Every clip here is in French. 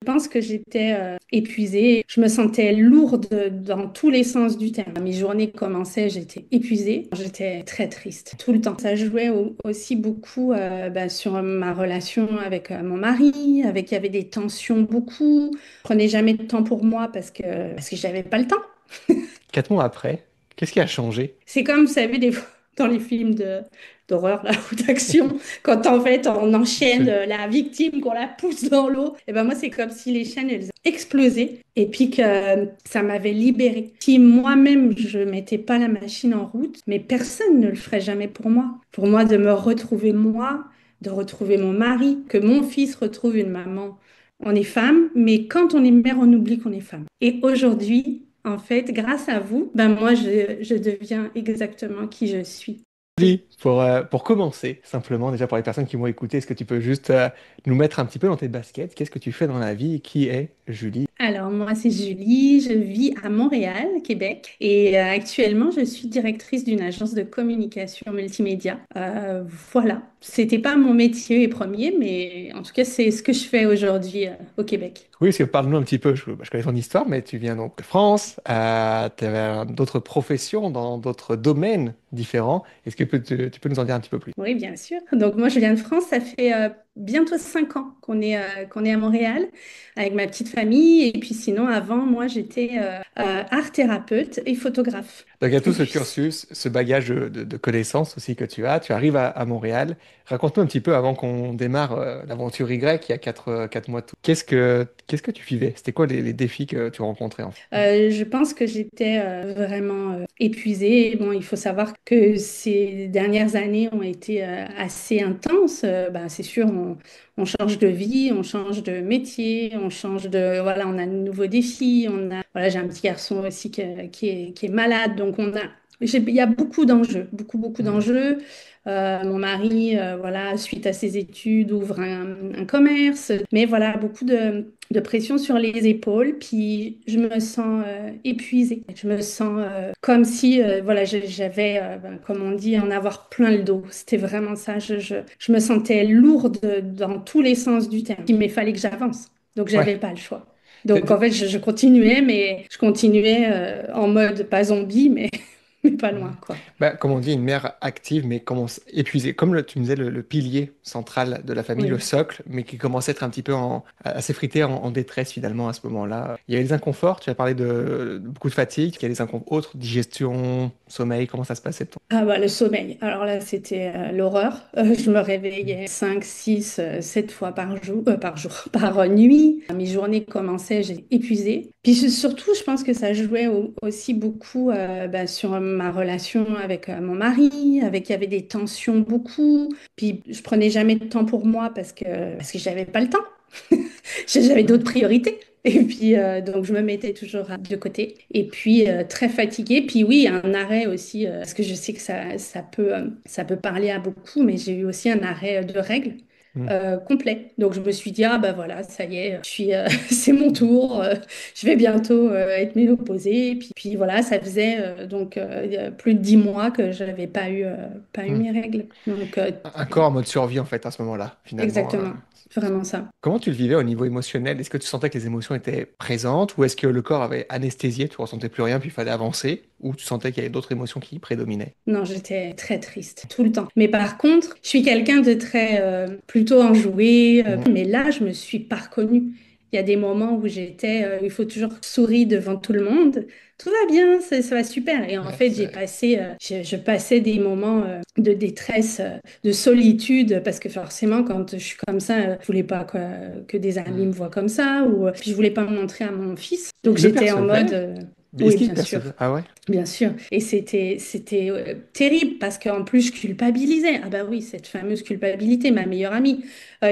pense que j'étais épuisée. Je me sentais lourde dans tous les sens du terme. Mes journées commençaient, j'étais épuisée. J'étais très triste tout le temps. Ça jouait aussi beaucoup sur ma relation avec mon mari, avec il y avait des tensions beaucoup. Je prenais jamais de temps pour moi parce que j'avais pas le temps. 4 mois après, qu'est-ce qui a changé? C'est comme, vous savez, des fois, dans les films d'horreur là, ou d'action, quand en fait on enchaîne C'est la victime, qu'on la pousse dans l'eau. Et ben moi, c'est comme si les chaînes, elles explosaient et puis que ça m'avait libérée. Si moi-même, je mettais pas la machine en route, mais personne ne le ferait jamais pour moi. Pour moi, de me retrouver moi, de retrouver mon mari, que mon fils retrouve une maman. On est femme, mais quand on est mère, on oublie qu'on est femme. Et aujourd'hui, en fait, grâce à vous, ben moi, je deviens exactement qui je suis. Julie, pour commencer, simplement, déjà pour les personnes qui vont écouter, est-ce que tu peux juste nous mettre un petit peu dans tes baskets? Qu'est-ce que tu fais dans la vie? Qui est Julie? Alors, moi, c'est Julie, je vis à Montréal, Québec, et actuellement, je suis directrice d'une agence de communication multimédia. Voilà, c'était pas mon métier premier, mais en tout cas, c'est ce que je fais aujourd'hui au Québec. Oui, parce que parle-nous un petit peu, je connais ton histoire, mais tu viens donc de France, tu avais d'autres professions dans d'autres domaines différents. Est-ce que tu peux nous en dire un petit peu plus? Oui, bien sûr. Donc moi, je viens de France. Ça fait bientôt 5 ans qu'on est à Montréal avec ma petite famille. Et puis sinon, avant, moi, j'étais art thérapeute et photographe. Donc, il y a Et tout ce puis, cursus, ce bagage de connaissances aussi que tu arrives à Montréal. Raconte-nous un petit peu avant qu'on démarre l'aventure Y, il y a 4 mois de tout. Qu'est-ce que tu vivais? C'était quoi les défis que tu rencontrais en fait? je pense que j'étais vraiment épuisée. Bon, il faut savoir que ces dernières années ont été assez intenses. Ben, c'est sûr, on change de vie, on change de métier, on change de, voilà, on a de nouveaux défis. Voilà, j'ai un petit garçon aussi qui est malade, donc il y a beaucoup d'enjeux, beaucoup, beaucoup Hmm. d'enjeux. Mon mari, voilà, suite à ses études, ouvre un commerce, mais voilà, beaucoup de pression sur les épaules, puis je me sens épuisée. Je me sens comme si, voilà, j'avais, comme on dit, en avoir plein le dos. C'était vraiment ça. Je me sentais lourde dans tous les sens du terme. Mais il fallait que j'avance. Donc, j'avais Ouais. pas le choix. Donc, en fait, je continuais, mais je continuais en mode pas zombie, mais, mais pas Hmm. loin, quoi. Bah, comme on dit, une mère active, mais commence épuisée. Comme tu me disais, le pilier central de la famille, le Oui. socle, mais qui commence à être un petit peu à s'effriter en détresse finalement à ce moment-là. Il y a des inconforts, tu as parlé de beaucoup de fatigue, il y a des inconforts autres, digestion, sommeil, comment ça se passait? Ah bah le sommeil. Alors là, c'était l'horreur. Je me réveillais 5, 6, 7 fois par jour, par nuit. Mes journées commençaient, j'étais épuisée. Puis surtout, je pense que ça jouait aussi beaucoup sur ma relation avec mon mari, avec il y avait des tensions beaucoup. Puis je prenais jamais de temps pour moi parce que j'avais pas le temps. J'avais d'autres priorités. Et puis, donc, je me mettais toujours de côté. Et puis, très fatiguée. Puis, oui, un arrêt aussi, parce que je sais que ça peut parler à beaucoup, mais j'ai eu aussi un arrêt de règles Hmm. complet. Donc, je me suis dit, ah, bah voilà, ça y est, c'est mon tour. Je vais bientôt être ménopausée. Puis, voilà, ça faisait donc il y a plus de 10 mois que je n'avais pas eu Hmm. mes règles. Donc, Un corps en mode survie en fait à ce moment-là, finalement. exactement, vraiment ça. Comment tu le vivais au niveau émotionnel? Est-ce que tu sentais que les émotions étaient présentes ou est-ce que le corps avait anesthésié, tu ressentais plus rien puis il fallait avancer ou tu sentais qu'il y avait d'autres émotions qui prédominaient? Non, j'étais très triste tout le temps. Mais par contre, je suis quelqu'un de très plutôt enjoué. Hmm. Mais là, je me suis pas reconnue. Il y a des moments où il faut toujours sourire devant tout le monde. Tout va bien, ça va super. Et en Ouais, fait, je passais des moments de détresse, de solitude, parce que forcément, quand je suis comme ça, je voulais pas que des amis hmm. me voient comme ça, ou puis je voulais pas me montrer à mon fils. Donc Il le j'étais en mode, percevait? Est-ce oui, qu'il le bien sûr. percevait? Ah ouais? Bien sûr. Et c'était terrible parce qu'en plus, je culpabilisais. Ah bah oui, cette fameuse culpabilité, ma meilleure amie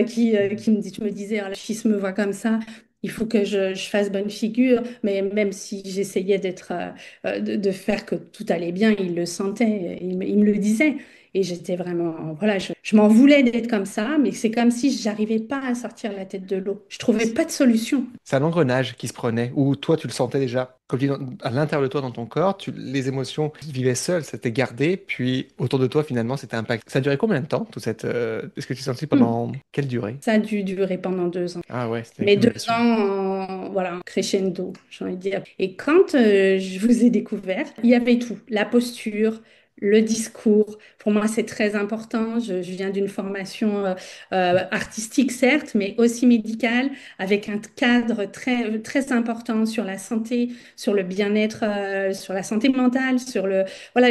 qui me disait, ah, le fils me voit comme ça, il faut que je fasse bonne figure. Mais même si j'essayais de faire que tout allait bien, il le sentait, il me le disait. Et j'étais vraiment, voilà, je m'en voulais d'être comme ça, mais c'est comme si j'arrivais pas à sortir la tête de l'eau. Je trouvais pas de solution. C'est un engrenage qui se prenait, où toi, tu le sentais déjà, comme tu dis, à l'intérieur de toi, dans ton corps, les émotions vivaient seules, c'était gardé, puis autour de toi, finalement, c'était impact. Ça a duré combien de temps, tout cette... Est-ce que tu t'es senti Hmm. pendant quelle durée? Ça a dû durer pendant 2 ans. Ah ouais, c'était une Mais deux accumulation. ans, voilà, crescendo, j'ai envie de dire. Et quand je vous ai découvert, il y avait tout. La posture, le discours. Pour moi, c'est très important. Je viens d'une formation artistique, certes, mais aussi médicale, avec un cadre très, très important sur la santé, sur le bien-être, sur la santé mentale, sur le... Voilà,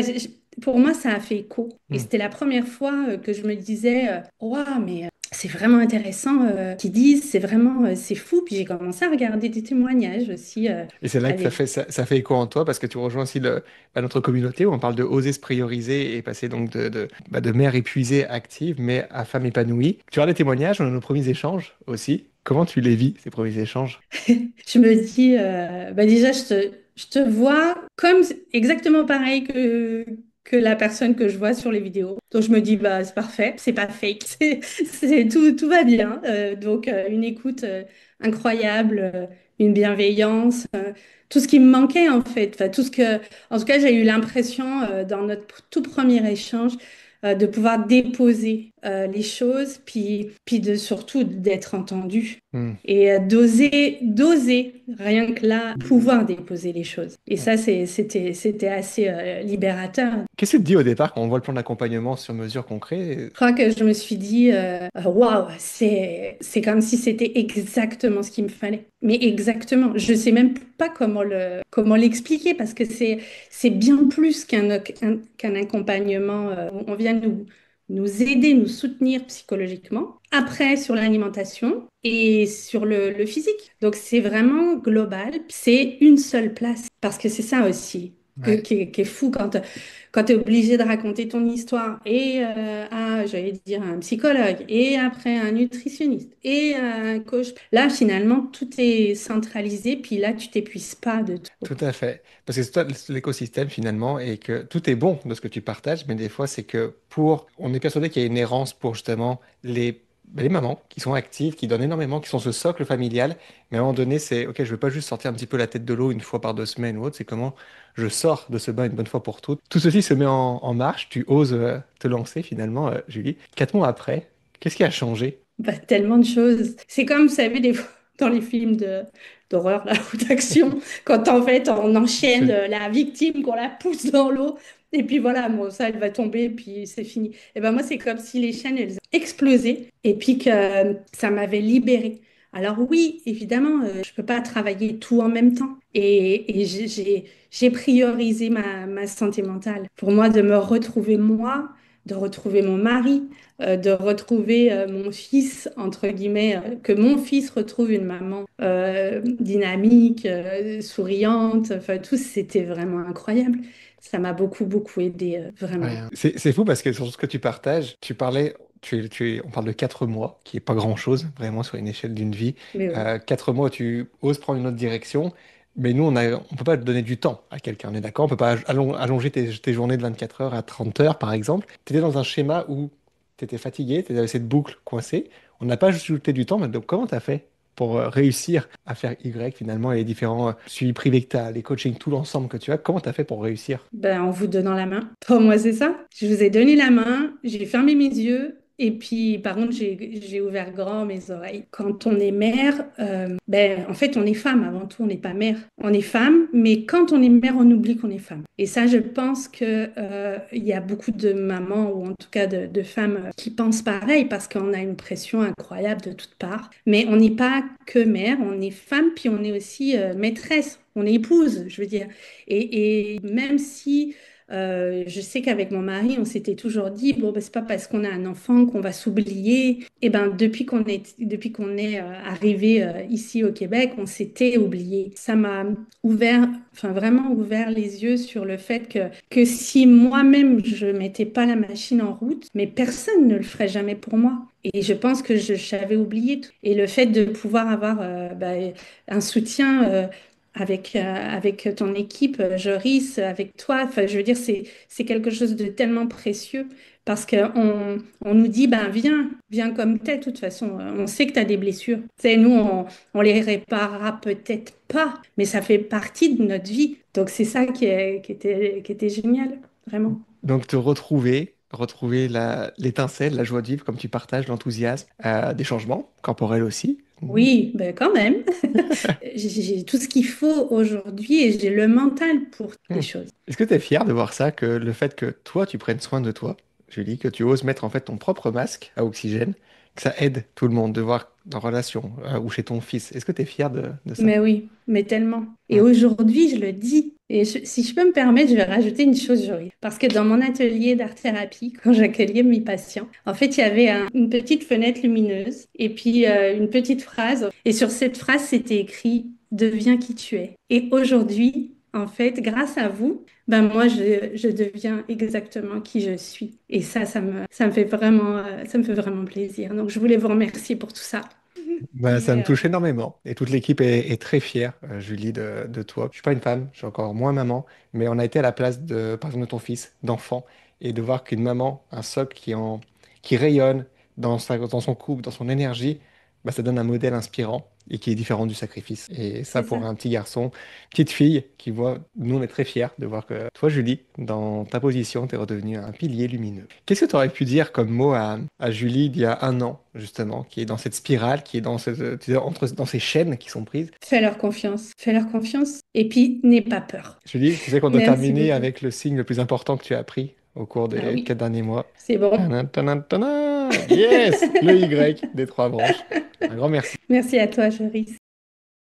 pour moi, ça a fait écho. Et Hmm. c'était la première fois que je me disais, waouh, mais c'est vraiment intéressant qu'ils disent, c'est vraiment, c'est fou. Puis j'ai commencé à regarder des témoignages aussi. Et c'est là que Allez. ça fait écho en toi, parce que tu rejoins aussi notre communauté, où on parle de oser se prioriser et passer donc de mère épuisée active, mais à femme épanouie. Tu as des témoignages, on a nos premiers échanges aussi. Comment tu les vis, ces premiers échanges? Je me dis, bah déjà, je te vois comme exactement pareil que la personne que je vois sur les vidéos. Donc je me dis, bah c'est parfait, c'est pas fake, tout va bien. Donc une écoute incroyable, une bienveillance, tout ce qui me manquait en fait. Enfin, en tout cas, j'ai eu l'impression dans notre tout premier échange de pouvoir déposer les choses, puis de surtout d'être entendu Hmm. et d'oser, rien que là, pouvoir déposer les choses. Et ça, c'était assez libérateur. Qu'est-ce que tu te dis au départ quand on voit le plan d'accompagnement sur mesure concret? Je crois que je me suis dit, waouh, c'est comme si c'était exactement ce qu'il me fallait. Mais exactement. Je sais même pas comment l'expliquer parce que c'est bien plus qu'un accompagnement. On vient nous aider, nous soutenir psychologiquement. Après, sur l'alimentation et sur le physique. Donc, c'est vraiment global. C'est une seule place. Parce que c'est ça aussi Ouais. qui est fou quand tu es obligé de raconter ton histoire et j'allais dire, un psychologue et après un nutritionniste et un coach. Là, finalement, tout est centralisé, puis là, tu t'épuises pas de tout. Tout à fait. Parce que c'est toi l'écosystème finalement et que tout est bon de ce que tu partages, mais des fois c'est que on est persuadé qu'il y a une errance pour justement les mamans qui sont actives, qui donnent énormément, qui sont ce socle familial, mais à un moment donné c'est, ok, je veux pas juste sortir un petit peu la tête de l'eau une fois par 2 semaines ou autre, c'est comment je sors de ce bain une bonne fois pour toutes. Tout ceci se met en marche, tu oses te lancer finalement, Julie. 4 mois après, qu'est-ce qui a changé? Bah, tellement de choses. C'est comme, vous savez, des fois, dans les films d'horreur là, ou d'action, quand en fait on enchaîne Absolument. la victime, qu'on la pousse dans l'eau, et puis voilà, bon, ça, elle va tomber, puis c'est fini. Et ben moi, c'est comme si les chaînes, elles explosaient, et puis que ça m'avait libérée. Alors oui, évidemment, je peux pas travailler tout en même temps. Et j'ai priorisé ma santé mentale. Pour moi, de me retrouver moi, de retrouver mon mari, de retrouver mon fils, entre guillemets, que mon fils retrouve une maman dynamique, souriante, enfin tout, c'était vraiment incroyable. Ça m'a beaucoup, beaucoup aidé, Ouais, vraiment. hein. C'est fou parce que sur ce que tu partages, tu parlais, on parle de 4 mois, qui est pas grand-chose, vraiment sur une échelle d'une vie. Mais oui. 4 mois, tu oses prendre une autre direction, mais nous, on peut pas donner du temps à quelqu'un, on est d'accord? On peut pas allonger tes journées de 24 heures à 30 heures, par exemple. Tu étais dans un schéma où tu étais fatigué, tu avais cette boucle coincée. On n'a pas ajouté du temps, mais donc comment tu as fait pour réussir à faire Y finalement et les différents suivis privés que tu as, les coachings, tout l'ensemble que tu as, comment tu as fait pour réussir? Ben, en vous donnant la main. Pour moi, c'est ça. Je vous ai donné la main, j'ai fermé mes yeux. Et puis, par contre, j'ai ouvert grand mes oreilles. Quand on est mère, ben, en fait, on est femme avant tout, on n'est pas mère. On est femme, mais quand on est mère, on oublie qu'on est femme. Et ça, je pense que, il y a beaucoup de mamans, ou en tout cas de femmes, qui pensent pareil, parce qu'on a une pression incroyable de toutes parts. Mais on n'est pas que mère, on est femme, puis on est aussi maîtresse, on est épouse, je veux dire. Et même si je sais qu'avec mon mari, on s'était toujours dit, bon, ben, c'est pas parce qu'on a un enfant qu'on va s'oublier. Et ben, depuis qu'on est arrivé ici au Québec, on s'était oublié. Ça m'a ouvert, enfin vraiment ouvert les yeux sur le fait que si moi-même je mettais pas la machine en route, mais personne ne le ferait jamais pour moi. Et je pense que j'avais oublié tout. Et le fait de pouvoir avoir ben, un soutien. avec ton équipe, Joris, avec toi. Enfin, je veux dire, c'est quelque chose de tellement précieux parce on nous dit, ben viens comme t'es. De toute façon, on sait que tu as des blessures. Tu sais, nous, on les réparera peut-être pas, mais ça fait partie de notre vie. Donc, c'est ça qui était génial, vraiment. Donc te retrouver l'étincelle, la joie de vivre, comme tu partages, l'enthousiasme, des changements corporels aussi. Mhm. Oui, ben quand même. J'ai tout ce qu'il faut aujourd'hui et j'ai le mental pour Hmm. des choses. Est-ce que tu es fier de voir ça, que le fait que toi, tu prennes soin de toi, Julie, que tu oses mettre en fait ton propre masque à oxygène, que ça aide tout le monde de voir en relation ou chez ton fils. Est-ce que tu es fier de ça? Mais oui, mais tellement. Et Hmm. aujourd'hui, je le dis. Et si je peux me permettre, je vais rajouter une chose, Jorie. Parce que dans mon atelier d'art-thérapie, quand j'accueillais mes patients, en fait, il y avait une petite fenêtre lumineuse et puis une petite phrase. Et sur cette phrase, c'était écrit: Deviens qui tu es. Et aujourd'hui, en fait, grâce à vous, ben moi, je deviens exactement qui je suis. Et ça me fait vraiment plaisir. Donc, je voulais vous remercier pour tout ça. Bah, ça me Mais touche énormément. Et toute l'équipe est très fière, Julie, de toi. Je suis pas une femme, je suis encore moins maman, mais on a été à la place de, par exemple, de ton fils, d'enfant, et de voir qu'une maman, un socle qui rayonne dans son couple, dans son énergie, bah, ça donne un modèle inspirant et qui est différent du sacrifice. Et ça, c'est ça. pour un petit garçon, petite fille qui voit, nous, on est très fiers de voir que toi, Julie, dans ta position, tu es redevenue un pilier lumineux. Qu'est-ce que tu aurais pu dire comme mot à Julie d'il y a un an, justement, qui est dans cette spirale, qui est dans dans ces chaînes qui sont prises? Fais leur confiance. Fais leur confiance. Et puis, n'aie pas peur. Julie, tu sais qu'on doit Merci terminer beaucoup. avec le signe le plus important que tu as appris au cours Ah des oui, 4 derniers mois. c'est bon. Tadam, tadam, tadam. Yes! Le Y des trois branches. Un grand merci. Merci à toi, Joris.